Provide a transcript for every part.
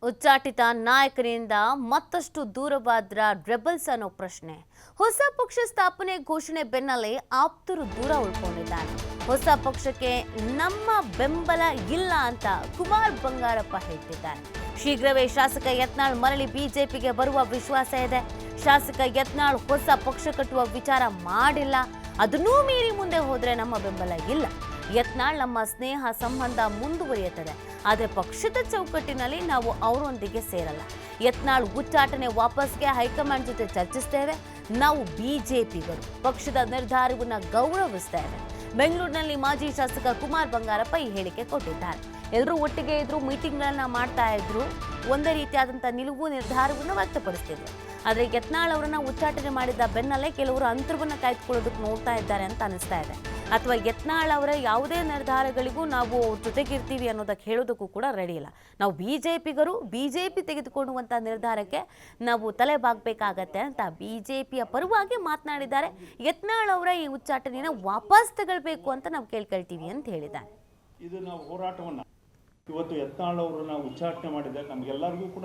ಉಚ್ಚಾಟಿತ ನಾಯಕರಿಂದ ಮತ್ತಷ್ಟು ದೂರವಾದ್ರ ರೆಬಲ್ಸ್ ಅನ್ನೋ ಪ್ರಶ್ನೆ. ಹೊಸ ಪಕ್ಷ ಸ್ಥಾಪನೆ ಘೋಷಣೆ ಬೆನ್ನಲ್ಲೇ ಆಪ್ತರು ದೂರ ಉಳ್ಕೊಂಡಿದ್ದಾರೆ. ಹೊಸ ಪಕ್ಷಕ್ಕೆ ನಮ್ಮ ಬೆಂಬಲ ಇಲ್ಲ ಅಂತ ಕುಮಾರ್ ಬಂಗಾರಪ್ಪ ಹೇಳ್ತಿದ್ದಾರೆ. ಶೀಘ್ರವೇ ಶಾಸಕ ಯತ್ನಾಳ್ ಮರಳಿ ಬಿಜೆಪಿಗೆ ಬರುವ ವಿಶ್ವಾಸ ಇದೆ. ಶಾಸಕ ಯತ್ನಾಳ್ ಹೊಸ ಪಕ್ಷ ಕಟ್ಟುವ ವಿಚಾರ ಮಾಡಿಲ್ಲ. ಅದನ್ನೂ ಮೀರಿ ಮುಂದೆ ಹೋದ್ರೆ ನಮ್ಮ ಬೆಂಬಲ ಇಲ್ಲ. ಯತ್ನಾಳ್ ನಮ್ಮ ಸ್ನೇಹ ಸಂಬಂಧ ಮುಂದುವರಿಯುತ್ತದೆ, ಆದರೆ ಪಕ್ಷದ ಚೌಕಟ್ಟಿನಲ್ಲಿ ನಾವು ಅವರೊಂದಿಗೆ ಸೇರಲ್ಲ. ಯತ್ನಾಳ್ ಉಚ್ಚಾಟನೆ ವಾಪಸ್ಗೆ ಹೈಕಮಾಂಡ್ ಜೊತೆ ಚರ್ಚಿಸ್ತೇವೆ. ನಾವು ಬಿಜೆಪಿಗರು ಪಕ್ಷದ ನಿರ್ಧಾರವನ್ನು ಗೌರವಿಸ್ತೇವೆ. ಬೆಂಗಳೂರಿನಲ್ಲಿ ಮಾಜಿ ಶಾಸಕ ಕುಮಾರ್ ಬಂಗಾರಪ್ಪ ಈ ಹೇಳಿಕೆ ಕೊಟ್ಟಿದ್ದಾರೆ. ಎಲ್ಲರೂ ಒಟ್ಟಿಗೆ ಇದ್ರು, ಮೀಟಿಂಗ್ಗಳನ್ನ ಮಾಡ್ತಾ ಇದ್ರು, ಒಂದೇ ರೀತಿಯಾದಂಥ ನಿಲುವು ನಿರ್ಧಾರವನ್ನು ವ್ಯಕ್ತಪಡಿಸ್ತಿದ್ರು. ಆದರೆ ಯತ್ನಾಳ್ ಅವರನ್ನ ಉಚ್ಚಾಟನೆ ಮಾಡಿದ ಬೆನ್ನಲ್ಲೇ ಕೆಲವರು ಅಂತರವನ್ನು ಕಾಯ್ದುಕೊಳ್ಳೋದಕ್ಕೆ ನೋಡ್ತಾ ಇದ್ದಾರೆ ಅಂತ ಅನಿಸ್ತಾ ಇದೆ. ಅಥವಾ ಯತ್ನಾಳ್ ಅವರ ಯಾವುದೇ ನಿರ್ಧಾರಗಳಿಗೂ ನಾವು ಜೊತೆಗಿರ್ತೀವಿ ಅನ್ನೋದಕ್ಕೆ ಹೇಳೋದಕ್ಕೂ ಕೂಡ ರೆಡಿ ಇಲ್ಲ. ನಾವು ಬಿಜೆಪಿಗರು, ಬಿಜೆಪಿ ತೆಗೆದುಕೊಳ್ಳುವಂಥ ನಿರ್ಧಾರಕ್ಕೆ ನಾವು ತಲೆ ಬಾಗಬೇಕಾಗತ್ತೆ ಅಂತ ಬಿಜೆಪಿಯ ಪರವಾಗಿ ಮಾತನಾಡಿದ್ದಾರೆ. ಯತ್ನಾಳ್ ಅವರ ಈ ಉಚ್ಚಾಟನೆಯನ್ನು ವಾಪಸ್ ತಗೊಳ್ಬೇಕು ಅಂತ ನಾವು ಕೇಳ್ಕೊಳ್ತೀವಿ ಅಂತ ಹೇಳಿದ್ದಾರೆ. ಇದು ನಾವು ಹೋರಾಟವನ್ನು ಇವತ್ತು ಯತ್ನಾಳ್ ಅವರನ್ನ ಉಚ್ಚಾಟನೆ ಮಾಡಿದೆ. ನಮಗೆಲ್ಲರಿಗೂ ಕೂಡ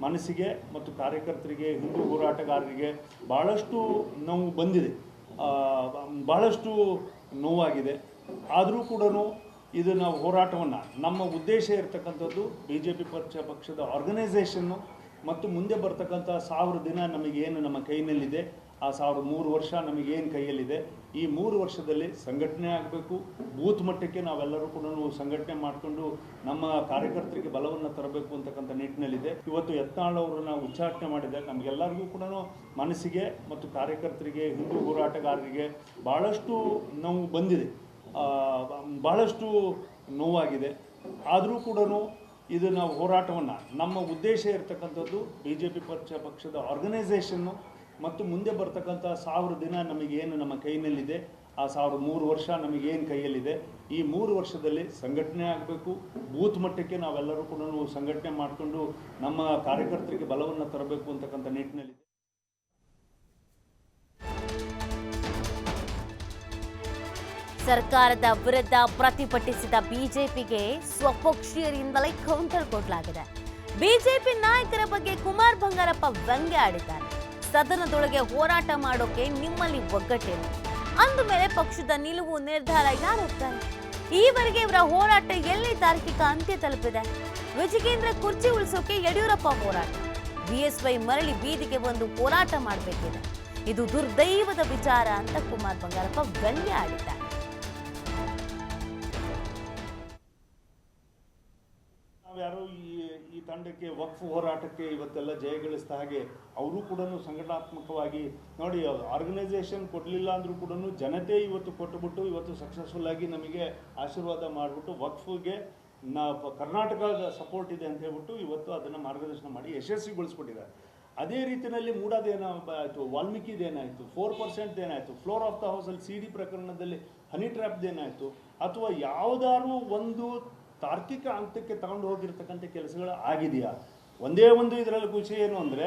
ಮನಸ್ಸಿಗೆ ಮತ್ತು ಕಾರ್ಯಕರ್ತರಿಗೆ, ಹಿಂದೂ ಹೋರಾಟಗಾರರಿಗೆ ಭಾಳಷ್ಟು ನೋವು ಬಂದಿದೆ, ಭಾಳಷ್ಟು ನೋವಾಗಿದೆ. ಆದರೂ ಕೂಡ ಇದು ನಾವು ಹೋರಾಟವನ್ನು, ನಮ್ಮ ಉದ್ದೇಶ ಇರತಕ್ಕಂಥದ್ದು BJP ಪಕ್ಷದ ಆರ್ಗನೈಸೇಷನ್ನು ಮತ್ತು ಮುಂದೆ ಬರ್ತಕ್ಕಂಥ 1000 ದಿನ ನಮಗೇನು ನಮ್ಮ ಕೈನಲ್ಲಿದೆ, ಆ 1003 ವರ್ಷ ನಮಗೇನು ಕೈಯಲ್ಲಿದೆ, ಈ 3 ವರ್ಷದಲ್ಲಿ ಸಂಘಟನೆ ಆಗಬೇಕು. ಬೂತ್ ಮಟ್ಟಕ್ಕೆ ನಾವೆಲ್ಲರೂ ಕೂಡ ಸಂಘಟನೆ ಮಾಡಿಕೊಂಡು ನಮ್ಮ ಕಾರ್ಯಕರ್ತರಿಗೆ ಬಲವನ್ನು ತರಬೇಕು ಅಂತಕ್ಕಂಥ ನಿಟ್ಟಿನಲ್ಲಿದೆ. ಇವತ್ತು ಯತ್ನಾಳ್ ಅವರನ್ನ ಉಚ್ಚಾಟನೆ ಮಾಡಿದೆ. ನಮಗೆಲ್ಲರಿಗೂ ಕೂಡ ಮನಸ್ಸಿಗೆ ಮತ್ತು ಕಾರ್ಯಕರ್ತರಿಗೆ, ಹಿಂದೂ ಹೋರಾಟಗಾರರಿಗೆ ಭಾಳಷ್ಟು ನೋವು ಬಂದಿದೆ, ಭಾಳಷ್ಟು ನೋವಾಗಿದೆ. ಆದರೂ ಕೂಡ ಇದು ನಾವು ಹೋರಾಟವನ್ನು, ನಮ್ಮ ಉದ್ದೇಶ ಇರತಕ್ಕಂಥದ್ದು BJP ಪಕ್ಷದ ಆರ್ಗನೈಸೇಷನ್ನು ಮತ್ತು ಮುಂದೆ ಬರ್ತಕ್ಕಂಥ 1000 ದಿನ ನಮಗೇನು ನಮ್ಮ ಕೈನಲ್ಲಿದೆ, ಆ 1003 ವರ್ಷ ನಮಗೇನು ಕೈಯಲ್ಲಿದೆ, ಈ 3 ವರ್ಷದಲ್ಲಿ ಸಂಘಟನೆ ಆಗಬೇಕು. ಬೂತ್ ಮಟ್ಟಕ್ಕೆ ನಾವೆಲ್ಲರೂ ಕೂಡ ಸಂಘಟನೆ ಮಾಡಿಕೊಂಡು ನಮ್ಮ ಕಾರ್ಯಕರ್ತರಿಗೆ ಬಲವನ್ನು ತರಬೇಕು ಅಂತಕ್ಕಂಥ ನಿಟ್ಟಿನಲ್ಲಿದೆ. ಸರ್ಕಾರದ ವಿರುದ್ಧ ಪ್ರತಿಭಟಿಸಿದ ಬಿಜೆಪಿಗೆ ಸ್ವಪಕ್ಷೀಯರಿಂದಲೇ ಕೌಂಟರ್ ಕೊಡಲಾಗಿದೆ. ಬಿಜೆಪಿ ನಾಯಕರ ಬಗ್ಗೆ ಕುಮಾರ್ ಬಂಗಾರಪ್ಪ ವ್ಯಂಗ್ಯ ಆಡಿದ್ದಾರೆ. ಸದನದೊಳಗೆ ಹೋರಾಟ ಮಾಡೋಕೆ ನಿಮ್ಮಲ್ಲಿ ಒಗ್ಗಟ್ಟಿಲ್ಲ ಅಂದ ಮೇಲೆ ಪಕ್ಷದ ನಿಲುವು ನಿರ್ಧಾರ ಯಾರು ಹೋಗ್ತಾರೆ? ಈವರೆಗೆ ಇವರ ಹೋರಾಟ ಎಲ್ಲಿ ತಾರ್ಕಿಕ ಅಂತ್ಯ ತಲುಪಿದೆ? ವಿಜಯೇಂದ್ರ ಕುರ್ಚಿ ಉಳಿಸೋಕೆ ಯಡಿಯೂರಪ್ಪ ಹೋರಾಟ, BSY ಮರಳಿ ಬೀದಿಗೆ ಬಂದು ಹೋರಾಟ ಮಾಡಬೇಕಿದೆ. ಇದು ದುರ್ದೈವದ ವಿಚಾರ ಅಂತ ಕುಮಾರ್ ಬಂಗಾರಪ್ಪ ವ್ಯಂಗ್ಯ ಆಡಿದ್ದಾರೆ. ನಾವ್ಯಾರು ಈ ತಂಡಕ್ಕೆ, ವಕ್ಫ್ ಹೋರಾಟಕ್ಕೆ ಇವತ್ತೆಲ್ಲ ಜಯಗಳಿಸಿದ ಹಾಗೆ ಅವರು ಕೂಡ ಸಂಘಟನಾತ್ಮಕವಾಗಿ ನೋಡಿ, ಆರ್ಗನೈಸೇಷನ್ ಕೊಡಲಿಲ್ಲ ಅಂದರೂ ಕೂಡ ಜನತೆ ಇವತ್ತು ಕೊಟ್ಟುಬಿಟ್ಟು ಇವತ್ತು ಸಕ್ಸಸ್ಫುಲ್ ಆಗಿ ನಮಗೆ ಆಶೀರ್ವಾದ ಮಾಡಿಬಿಟ್ಟು ವಕ್ಫ್ಗೆ ಕರ್ನಾಟಕದ ಸಪೋರ್ಟ್ ಇದೆ ಅಂತ ಹೇಳ್ಬಿಟ್ಟು ಇವತ್ತು ಅದನ್ನು ಮಾರ್ಗದರ್ಶನ ಮಾಡಿ ಯಶಸ್ವಿಗೊಳಿಸ್ಬಿಟ್ಟಿದ್ದಾರೆ. ಅದೇ ರೀತಿಯಲ್ಲಿ ಮೂಡಾದೇನಾಯಿತು, ವಾಲ್ಮೀಕಿದೇನಾಯಿತು, 4% ಏನಾಯಿತು, ಫ್ಲೋರ್ ಆಫ್ ದ ಹೌಸಲ್ಲಿ CD ಪ್ರಕರಣದಲ್ಲಿ ಹನಿ ಟ್ರ್ಯಾಪ್ದೇನಾಯಿತು, ಅಥವಾ ಯಾವುದಾದ್ರೂ ಒಂದು ತಾರ್ಕಿಕ ಹಂತಕ್ಕೆ ತಗೊಂಡು ಹೋಗಿರ್ತಕ್ಕಂಥ ಕೆಲಸಗಳು ಆಗಿದೆಯಾ? ಒಂದೇ ಒಂದು ಇದರಲ್ಲಿ ಖುಷಿ ಏನು ಅಂದರೆ,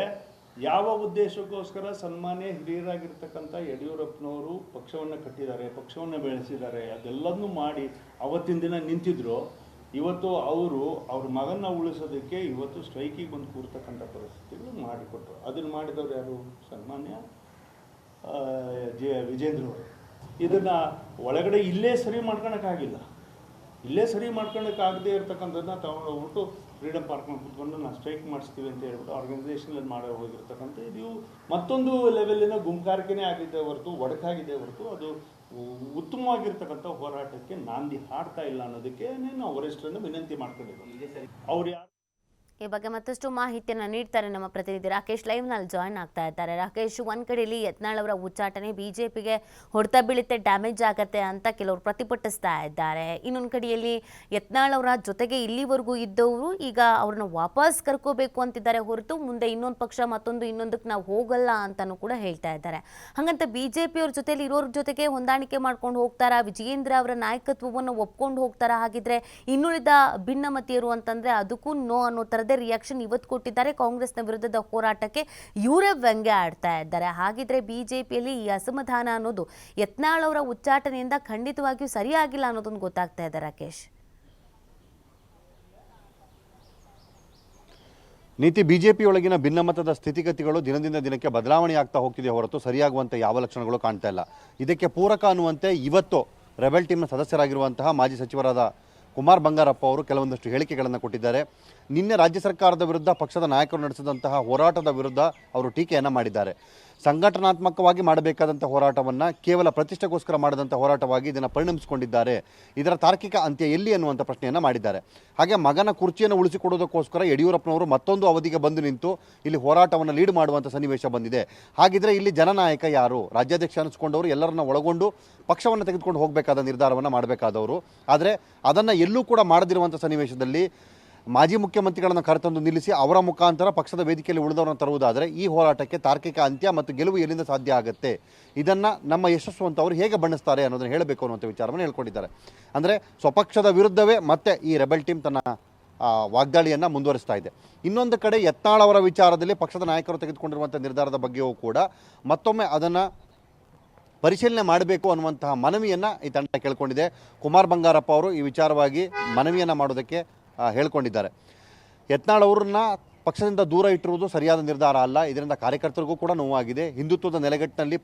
ಯಾವ ಉದ್ದೇಶಕ್ಕೋಸ್ಕರ ಸನ್ಮಾನ್ಯ ಹಿರಿಯರಾಗಿರ್ತಕ್ಕಂಥ ಯಡಿಯೂರಪ್ಪನವರು ಪಕ್ಷವನ್ನು ಕಟ್ಟಿದ್ದಾರೆ, ಪಕ್ಷವನ್ನು ಬೆಳೆಸಿದ್ದಾರೆ, ಅದೆಲ್ಲದನ್ನೂ ಮಾಡಿ ಅವತ್ತಿನ ದಿನ ನಿಂತಿದ್ರು. ಇವತ್ತು ಅವ್ರ ಮಗನ ಉಳಿಸೋದಕ್ಕೆ ಇವತ್ತು ಸ್ಟ್ರೈಕಿಗೆ ಬಂದು ಕೂರ್ತಕ್ಕಂಥ ಪರಿಸ್ಥಿತಿಗಳು ಮಾಡಿಕೊಟ್ರು. ಅದನ್ನು ಮಾಡಿದವರು ಯಾರು? ಸನ್ಮಾನ್ಯ ವಿಜೇಂದ್ರ ಅವರು. ಇದನ್ನು ಒಳಗಡೆ ಇಲ್ಲೇ ಸರಿ ಮಾಡ್ಕೊಳಕ್ಕಾಗಿಲ್ಲ. ಇಲ್ಲೇ ಸರಿ ಮಾಡ್ಕೊಳಕ್ಕಾಗದೇ ಇರ್ತಕ್ಕಂಥದ್ದನ್ನ ತಗೊಂಡೋಗ್ಬಿಟ್ಟು ಫ್ರೀಡಮ್ ಪಾರ್ಕ್ನಲ್ಲಿ ಕೂತ್ಕೊಂಡು ನಾವು ಸ್ಟ್ರೈಕ್ ಮಾಡಿಸ್ತೀವಿ ಅಂತ ಹೇಳ್ಬಿಟ್ಟು ಆರ್ಗನೈಸೇಷನಲ್ಲಿ ಮಾಡೋ ಹೋಗಿರ್ತಕ್ಕಂಥ ಇದು ಮತ್ತೊಂದು ಲೆವೆಲಿನ ಗುಂಪಾರಿಕೆನೇ ಆಗಿದೆ ಹೊರತು, ಒಡಕಾಗಿದೆ ಹೊರತು ಅದು ಉತ್ತಮವಾಗಿರ್ತಕ್ಕಂಥ ಹೋರಾಟಕ್ಕೆ ನಾಂದಿ ಹಾಡ್ತಾ ಇಲ್ಲ ಅನ್ನೋದಕ್ಕೆ ನಾವು ವರಿಷ್ಠರನ್ನು ವಿನಂತಿ ಮಾಡ್ಕೊಂಡಿದ್ದೀವಿ. ಅವ್ರು ಯಾರು ಈ ಬಗ್ಗೆ ಮತ್ತಷ್ಟು ಮಾಹಿತಿಯನ್ನು ನೀಡ್ತಾರೆ ನಮ್ಮ ಪ್ರತಿನಿಧಿ ರಾಕೇಶ್ ಲೈವ್ನಲ್ಲಿ ಜಾಯ್ನ್ ಆಗ್ತಾ ಇದ್ದಾರೆ. ರಾಕೇಶ್, ಒಂದ್ ಕಡೆಯಲ್ಲಿ ಯತ್ನಾಳ್ ಅವರ ಉಚ್ಚಾಟನೆ ಬಿಜೆಪಿಗೆ ಹೊಡೆತ ಬೀಳುತ್ತೆ, ಡ್ಯಾಮೇಜ್ ಆಗತ್ತೆ ಅಂತ ಕೆಲವರು ಪ್ರತಿಭಟಿಸ್ತಾ ಇದ್ದಾರೆ. ಇನ್ನೊಂದು ಕಡೆಯಲ್ಲಿ ಯತ್ನಾಳ್ ಅವರ ಜೊತೆಗೆ ಇಲ್ಲಿವರೆಗೂ ಇದ್ದವರು ಈಗ ಅವ್ರನ್ನ ವಾಪಸ್ ಕರ್ಕೋಬೇಕು ಅಂತಿದ್ದಾರೆ ಹೊರತು ಮುಂದೆ ಇನ್ನೊಂದು ಪಕ್ಷ ಇನ್ನೊಂದಕ್ಕೆ ನಾವು ಹೋಗಲ್ಲ ಅಂತಾನೂ ಕೂಡ ಹೇಳ್ತಾ ಇದ್ದಾರೆ. ಹಾಗಂತ ಬಿಜೆಪಿ ಅವ್ರ ಜೊತೆಲಿ ಇರೋರ ಜೊತೆಗೆ ಹೊಂದಾಣಿಕೆ ಮಾಡ್ಕೊಂಡು ಹೋಗ್ತಾರಾ? ವಿಜಯೇಂದ್ರ ಅವರ ನಾಯಕತ್ವವನ್ನು ಒಪ್ಕೊಂಡು ಹೋಗ್ತಾರಾ? ಹಾಗಿದ್ರೆ ಇನ್ನುಳಿದ ಭಿನ್ನಮತೀಯರು ಅಂತಂದ್ರೆ ಅದಕ್ಕೂ ನೋ ಅನ್ನೋ ಥರದೇ ರಿಯಾಕ್ಷನ್ ಇವತ್ತು ಕೊಟ್ಟಿದ್ದಾರೆ. ಕಾಂಗ್ರೆಸ್ನ ವಿರುದ್ಧದ ಹೋರಾಟಕ್ಕೆ ಇವರೇ ವ್ಯಂಗ್ಯ ಆಡ್ತಾ ಇದ್ದಾರೆ. ಹಾಗಿದ್ರೆ ಬಿಜೆಪಿಯಲ್ಲಿ ಈ ಅಸಮಾಧಾನ ಅನ್ನೋದು ಯತ್ನಾಳ್ ಅವರ ಉಚ್ಚಾಟನೆಯಿಂದ ಖಂಡಿತವಾಗಿಯೂ ಸರಿಯಾಗಿಲ್ಲ ಅನ್ನೋದೊಂದು ಗೊತ್ತಾಗ್ತಾ ಇದೆ ರಾಕೇಶ್. ನೀತಿ ಬಿಜೆಪಿ ಒಳಗಿನ ಭಿನ್ನಮತದ ಸ್ಥಿತಿಗತಿಗಳು ದಿನದಿಂದ ದಿನಕ್ಕೆ ಬದಲಾವಣೆ ಆಗ್ತಾ ಹೋಗ್ತಿದೆ ಹೊರತು ಸರಿಯಾಗುವಂಥ ಯಾವ ಲಕ್ಷಣಗಳು ಕಾಣ್ತಾ ಇಲ್ಲ. ಇದಕ್ಕೆ ಪೂರಕ ಅನ್ನುವಂತೆ ಇವತ್ತು ರೆಬೆಲ್ ಟೀಮ್ನ ಸದಸ್ಯರಾಗಿರುವಂತಹ ಮಾಜಿ ಸಚಿವರಾದ ಕುಮಾರ್ ಬಂಗಾರಪ್ಪ ಅವರು ಕೆಲವೊಂದಷ್ಟು ಹೇಳಿಕೆಗಳನ್ನು ಕೊಟ್ಟಿದ್ದಾರೆ. ನಿನ್ನೆ ರಾಜ್ಯ ಸರ್ಕಾರದ ವಿರುದ್ಧ ಪಕ್ಷದ ನಾಯಕರು ನಡೆಸಿದಂತಹ ಹೋರಾಟದ ವಿರುದ್ಧ ಅವರು ಟೀಕೆಯನ್ನು ಮಾಡಿದ್ದಾರೆ. ಸಂಘಟನಾತ್ಮಕವಾಗಿ ಮಾಡಬೇಕಾದಂಥ ಹೋರಾಟವನ್ನು ಕೇವಲ ಪ್ರತಿಷ್ಠೆಗೋಸ್ಕರ ಮಾಡಿದಂಥ ಹೋರಾಟವಾಗಿ ಇದನ್ನು ಪರಿಣಮಿಸಿಕೊಂಡಿದ್ದಾರೆ. ಇದರ ತಾರ್ಕಿಕ ಅಂತ್ಯ ಎಲ್ಲಿ ಅನ್ನುವಂಥ ಪ್ರಶ್ನೆಯನ್ನು ಮಾಡಿದ್ದಾರೆ. ಹಾಗೆ ಮಗನ ಕುರ್ಚಿಯನ್ನು ಉಳಿಸಿಕೊಡೋದಕ್ಕೋಸ್ಕರ ಯಡಿಯೂರಪ್ಪನವರು ಮತ್ತೊಂದು ಅವಧಿಗೆ ಬಂದು ನಿಂತು ಇಲ್ಲಿ ಹೋರಾಟವನ್ನು ಲೀಡ್ ಮಾಡುವಂಥ ಸನ್ನಿವೇಶ ಬಂದಿದೆ. ಹಾಗಿದ್ರೆ ಇಲ್ಲಿ ಜನನಾಯಕ ಯಾರು? ರಾಜ್ಯಾಧ್ಯಕ್ಷ ಅನಿಸ್ಕೊಂಡವರು ಎಲ್ಲರನ್ನ ಒಳಗೊಂಡು ಪಕ್ಷವನ್ನು ತೆಗೆದುಕೊಂಡು ಹೋಗಬೇಕಾದ ನಿರ್ಧಾರವನ್ನು ಮಾಡಬೇಕಾದವರು. ಆದರೆ ಅದನ್ನು ಎಲ್ಲೂ ಕೂಡ ಮಾಡದಿರುವಂಥ ಸನ್ನಿವೇಶದಲ್ಲಿ ಮಾಜಿ ಮುಖ್ಯಮಂತ್ರಿಗಳನ್ನು ಕರೆತಂದು ನಿಲ್ಲಿಸಿ ಅವರ ಮುಖಾಂತರ ಪಕ್ಷದ ವೇದಿಕೆಯಲ್ಲಿ ಉಳಿದವರನ್ನು ತರುವುದಾದರೆ ಈ ಹೋರಾಟಕ್ಕೆ ತಾರ್ಕಿಕ ಅಂತ್ಯ ಮತ್ತು ಗೆಲುವು ಎಲ್ಲಿಂದ ಸಾಧ್ಯ ಆಗುತ್ತೆ? ಇದನ್ನು ನಮ್ಮ ಯಶಸ್ಸು ಅಂತ ಅವರು ಹೇಗೆ ಬಣ್ಣಿಸ್ತಾರೆ ಅನ್ನೋದನ್ನು ಹೇಳಬೇಕು ಅನ್ನುವಂಥ ವಿಚಾರವನ್ನು ಹೇಳ್ಕೊಂಡಿದ್ದಾರೆ. ಅಂದರೆ ಸ್ವಪಕ್ಷದ ವಿರುದ್ಧವೇ ಮತ್ತೆ ಈ ರೆಬೆಲ್ ಟೀಮ್ ತನ್ನ ವಾಗ್ದಾಳಿಯನ್ನು ಮುಂದುವರಿಸ್ತಾ ಇದೆ. ಇನ್ನೊಂದು ಕಡೆ ಯತ್ನಾಳ್ ಅವರ ವಿಚಾರದಲ್ಲಿ ಪಕ್ಷದ ನಾಯಕರು ತೆಗೆದುಕೊಂಡಿರುವಂಥ ನಿರ್ಧಾರದ ಬಗ್ಗೆಯೂ ಕೂಡ ಮತ್ತೊಮ್ಮೆ ಅದನ್ನು ಪರಿಶೀಲನೆ ಮಾಡಬೇಕು ಅನ್ನುವಂತಹ ಮನವಿಯನ್ನು ಈ ತಂಡ ಕೇಳ್ಕೊಂಡಿದೆ. ಕುಮಾರ್ ಬಂಗಾರಪ್ಪ ಅವರು ಈ ವಿಚಾರವಾಗಿ ಮನವಿಯನ್ನು ಮಾಡೋದಕ್ಕೆ ಹೇಳ್ಕೊಂಡಿದ್ದಾರೆ. ಯತ್ನಾಳ್ ಅವ್ರನ್ನ ಪಕ್ಷದಿಂದ ದೂರ ಇಟ್ಟಿರುವುದು ಸರಿಯಾದ ನಿರ್ಧಾರ ಅಲ್ಲ. ಇದರಿಂದ ಕಾರ್ಯಕರ್ತರಿಗೂ ಕೂಡ ನೋವಾಗಿದೆ. ಹಿಂದುತ್ವದ ನೆಲೆಗಟ್ಟಿನಲ್ಲಿ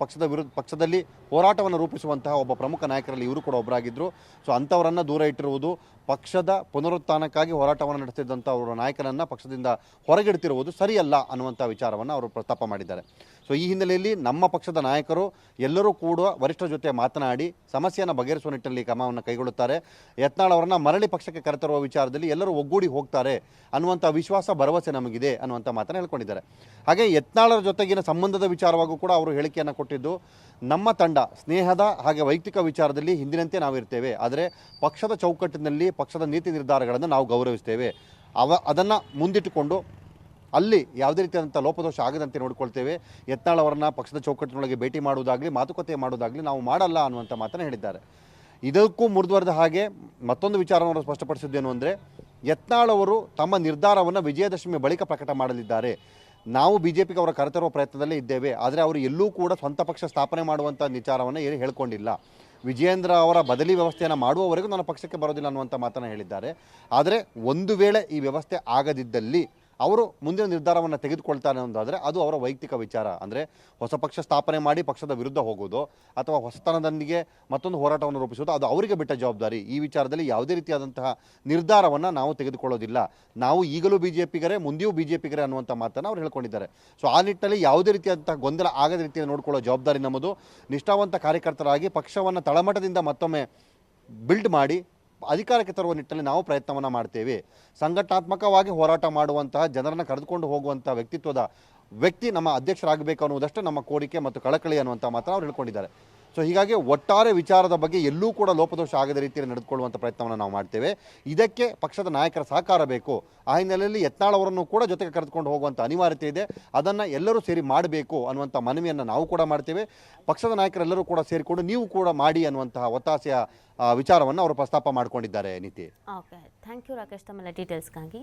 ಪಕ್ಷದಲ್ಲಿ ಹೋರಾಟವನ್ನು ರೂಪಿಸುವಂತಹ ಒಬ್ಬ ಪ್ರಮುಖ ನಾಯಕರಲ್ಲಿ ಇವರು ಕೂಡ ಒಬ್ಬರಾಗಿದ್ದರು. ಸೊ ಅಂಥವರನ್ನು ದೂರ ಇಟ್ಟಿರುವುದು, ಪಕ್ಷದ ಪುನರುತ್ಥಾನಕ್ಕಾಗಿ ಹೋರಾಟವನ್ನು ನಡೆಸ್ತಿದ್ದಂಥ ಅವರ ನಾಯಕನನ್ನು ಪಕ್ಷದಿಂದ ಹೊರಗಿಡ್ತಿರುವುದು ಸರಿಯಲ್ಲ ಅನ್ನುವಂಥ ವಿಚಾರವನ್ನು ಅವರು ಪ್ರಸ್ತಾಪ ಮಾಡಿದ್ದಾರೆ. ಸೊ ಈ ಹಿನ್ನೆಲೆಯಲ್ಲಿ ನಮ್ಮ ಪಕ್ಷದ ನಾಯಕರು ಎಲ್ಲರೂ ಕೂಡ ವರಿಷ್ಠರ ಜೊತೆ ಮಾತನಾಡಿ ಸಮಸ್ಯೆಯನ್ನು ಬಗೆಹರಿಸುವ ನಿಟ್ಟಿನಲ್ಲಿ ಕ್ರಮವನ್ನು ಕೈಗೊಳ್ಳುತ್ತಾರೆ. ಯತ್ನಾಳ್ ಅವರನ್ನು ಮರಳಿ ಪಕ್ಷಕ್ಕೆ ಕರೆತರುವ ವಿಚಾರದಲ್ಲಿ ಎಲ್ಲರೂ ಒಗ್ಗೂಡಿ ಹೋಗ್ತಾರೆ ಅನ್ನುವಂಥ ವಿಶ್ವಾಸ, ಭರವಸೆ ನಮಗಿದೆ ಅನ್ನುವಂಥ ಮಾತನ್ನು ಹೇಳ್ಕೊಂಡಿದ್ದಾರೆ. ಹಾಗೆ ಯತ್ನಾಳರ ಜೊತೆಗಿನ ಸಂಬಂಧದ ವಿಚಾರವಾಗೂ ಕೂಡ ಅವರು ಹೇಳಿಕೆಯನ್ನು ಕೊಟ್ಟಿದ್ದು, ನಮ್ಮ ತಂಡ ಸ್ನೇಹದ ಹಾಗೆ ವೈಯಕ್ತಿಕ ವಿಚಾರದಲ್ಲಿ ಹಿಂದಿನಂತೆ ನಾವಿರ್ತೇವೆ, ಆದರೆ ಪಕ್ಷದ ಚೌಕಟ್ಟಿನಲ್ಲಿ ಪಕ್ಷದ ನೀತಿ ನಿರ್ಧಾರಗಳನ್ನು ನಾವು ಗೌರವಿಸ್ತೇವೆ. ಅದನ್ನು ಮುಂದಿಟ್ಟುಕೊಂಡು ಅಲ್ಲಿ ಯಾವುದೇ ರೀತಿಯಾದಂಥ ಲೋಪದೋಷ ಆಗದಂತೆ ನೋಡಿಕೊಳ್ತೇವೆ. ಯತ್ನಾಳ್ ಅವರನ್ನ ಪಕ್ಷದ ಚೌಕಟ್ಟಿನೊಳಗೆ ಭೇಟಿ ಮಾಡುವುದಾಗಲಿ ಮಾತುಕತೆ ಮಾಡುವುದಾಗಲಿ ನಾವು ಮಾಡಲ್ಲ ಅನ್ನುವಂಥ ಮಾತನ್ನು ಹೇಳಿದ್ದಾರೆ. ಇದಕ್ಕೂ ಮುರಿದುವರೆದ ಹಾಗೆ ಮತ್ತೊಂದು ವಿಚಾರವನ್ನು ಸ್ಪಷ್ಟಪಡಿಸಿದ್ದೇನು ಅಂದರೆ, ಯತ್ನಾಳ್ ಅವರು ತಮ್ಮ ನಿರ್ಧಾರವನ್ನು ವಿಜಯದಶಮಿ ಬಳಿಕ ಪ್ರಕಟ ಮಾಡಲಿದ್ದಾರೆ. ನಾವು ಬಿಜೆಪಿಗೆ ಅವರ ಕರೆತರುವ ಪ್ರಯತ್ನದಲ್ಲೇ ಇದ್ದೇವೆ, ಆದರೆ ಅವರು ಎಲ್ಲೂ ಕೂಡ ಸ್ವಂತ ಪಕ್ಷ ಸ್ಥಾಪನೆ ಮಾಡುವಂಥ ವಿಚಾರವನ್ನು ಏನು ಹೇಳ್ಕೊಂಡಿಲ್ಲ. ವಿಜಯೇಂದ್ರ ಅವರ ಬದಲಿ ವ್ಯವಸ್ಥೆಯನ್ನು ಮಾಡುವವರೆಗೂ ನನ್ನ ಪಕ್ಷಕ್ಕೆ ಬರೋದಿಲ್ಲ ಅನ್ನುವಂಥ ಮಾತನ್ನು ಹೇಳಿದ್ದಾರೆ. ಆದರೆ ಒಂದು ವೇಳೆ ಈ ವ್ಯವಸ್ಥೆ ಆಗದಿದ್ದಲ್ಲಿ ಅವರು ಮುಂದಿನ ನಿರ್ಧಾರವನ್ನು ತೆಗೆದುಕೊಳ್ತಾರೆ ಅನ್ನೋದಾದರೆ ಅದು ಅವರ ವೈಯಕ್ತಿಕ ವಿಚಾರ. ಅಂದರೆ ಹೊಸ ಪಕ್ಷ ಸ್ಥಾಪನೆ ಮಾಡಿ ಪಕ್ಷದ ವಿರುದ್ಧ ಹೋಗೋದು ಅಥವಾ ಹೊಸತನದೊಂದಿಗೆ ಮತ್ತೊಂದು ಹೋರಾಟವನ್ನು ರೂಪಿಸೋದು ಅದು ಅವರಿಗೆ ಬಿಟ್ಟ ಜವಾಬ್ದಾರಿ. ಈ ವಿಚಾರದಲ್ಲಿ ಯಾವುದೇ ರೀತಿಯಾದಂತಹ ನಿರ್ಧಾರವನ್ನು ನಾವು ತೆಗೆದುಕೊಳ್ಳೋದಿಲ್ಲ. ನಾವು ಈಗಲೂ ಬಿಜೆಪಿಗರೇ, ಮುಂದೆಯೂ ಬಿಜೆಪಿಗರೇ ಅನ್ನುವಂಥ ಮಾತನ್ನು ಅವರು ಹೇಳ್ಕೊಂಡಿದ್ದಾರೆ. ಸೊ ಆ ನಿಟ್ಟಿನಲ್ಲಿ ಯಾವುದೇ ರೀತಿಯಾದಂತಹ ಗೊಂದಲ ಆಗದ ರೀತಿಯಲ್ಲಿ ನೋಡಿಕೊಳ್ಳೋ ಜವಾಬ್ದಾರಿ ನಮ್ಮದು. ನಿಷ್ಠಾವಂತ ಕಾರ್ಯಕರ್ತರಾಗಿ ಪಕ್ಷವನ್ನು ತಳಮಟ್ಟದಿಂದ ಮತ್ತೊಮ್ಮೆ ಬಿಲ್ಡ್ ಮಾಡಿ ಅಧಿಕಾರಕ್ಕೆ ತರುವ ನಿಟ್ಟಿನಲ್ಲಿ ನಾವು ಪ್ರಯತ್ನವನ್ನು ಮಾಡ್ತೇವೆ. ಸಂಘಟನಾತ್ಮಕವಾಗಿ ಹೋರಾಟ ಮಾಡುವಂತಹ ಜನರನ್ನು ಕರೆದುಕೊಂಡು ಹೋಗುವಂಥ ವ್ಯಕ್ತಿತ್ವದ ವ್ಯಕ್ತಿ ನಮ್ಮ ಅಧ್ಯಕ್ಷರಾಗಬೇಕು ಅನ್ನುವುದಷ್ಟೇ ನಮ್ಮ ಕೋರಿಕೆ ಮತ್ತು ಕಳಕಳಿ ಅನ್ನುವಂಥ ಮಾತ್ರ ಅವ್ರು ಹೇಳ್ಕೊಂಡಿದ್ದಾರೆ. ಸೊ ಹೀಗಾಗಿ ಒಟ್ಟಾರೆ ವಿಚಾರದ ಬಗ್ಗೆ ಎಲ್ಲೂ ಕೂಡ ಲೋಪದೋಷ ಆಗದ ರೀತಿಯಲ್ಲಿ ನಡೆದುಕೊಳ್ಳುವಂಥ ಪ್ರಯತ್ನವನ್ನು ನಾವು ಮಾಡ್ತೇವೆ. ಇದಕ್ಕೆ ಪಕ್ಷದ ನಾಯಕರ ಸಹಕಾರ ಬೇಕು. ಆ ಹಿನ್ನೆಲೆಯಲ್ಲಿ ಯತ್ನಾಳ್ ಅವರನ್ನು ಕೂಡ ಜೊತೆಗೆ ಕರೆದುಕೊಂಡು ಹೋಗುವಂಥ ಅನಿವಾರ್ಯತೆ ಇದೆ. ಅದನ್ನು ಎಲ್ಲರೂ ಸೇರಿ ಮಾಡಬೇಕು ಅನ್ನುವಂಥ ಮನವಿಯನ್ನು ನಾವು ಕೂಡ ಮಾಡ್ತೇವೆ. ಪಕ್ಷದ ನಾಯಕರೆಲ್ಲರೂ ಕೂಡ ಸೇರಿಕೊಂಡು ನೀವು ಕೂಡ ಮಾಡಿ ಅನ್ನುವಂತಹ ಒತ್ತಾಸೆಯ ವಿಚಾರವನ್ನು ಅವರು ಪ್ರಸ್ತಾಪ ಮಾಡಿಕೊಂಡಿದ್ದಾರೆ. ನೀತಿ. ಓಕೆ, ಥ್ಯಾಂಕ್ ಯು ರಾಕೇಶ್ ತಮ್ಮೆಲ್ಲ ಡೀಟೇಲ್ಸ್ಗಾಗಿ.